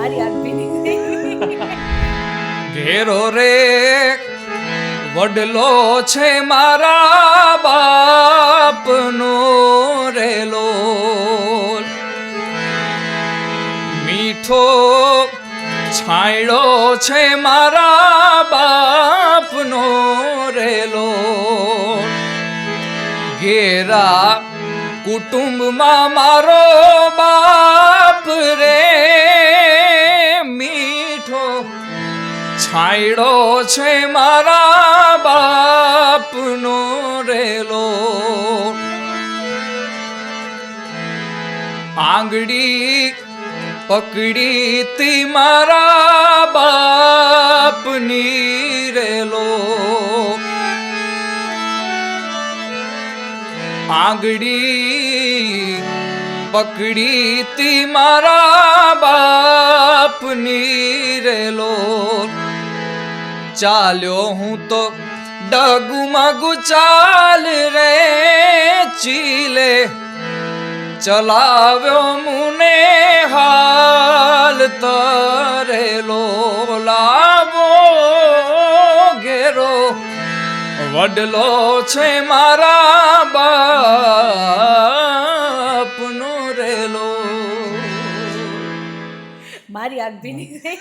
મારી આંખ ભીની થઈ ઘેરો રે વડલો છે મારા બાપનો રેલો, મીઠો છાંયડો છે મારા બાપનો રેલો, ઘેરા કુટુંબમાં મારો બાપ રે મીઠો છાંયડો છે મારા બાપનો રેલો, આંગળી પકડી તી મારા બાપની રેલો, આંગળી પકડી તી મારા બાપની રેલો, ચાલ્યો હું તો ડગુમગુ ચાલ રે ચીલે ચલાવ્યો મુને હાલ તરેલો, લાવો ઘેરો વડલો છે મારા બાપનો રેલો. મારી આંખ ભીની થઈ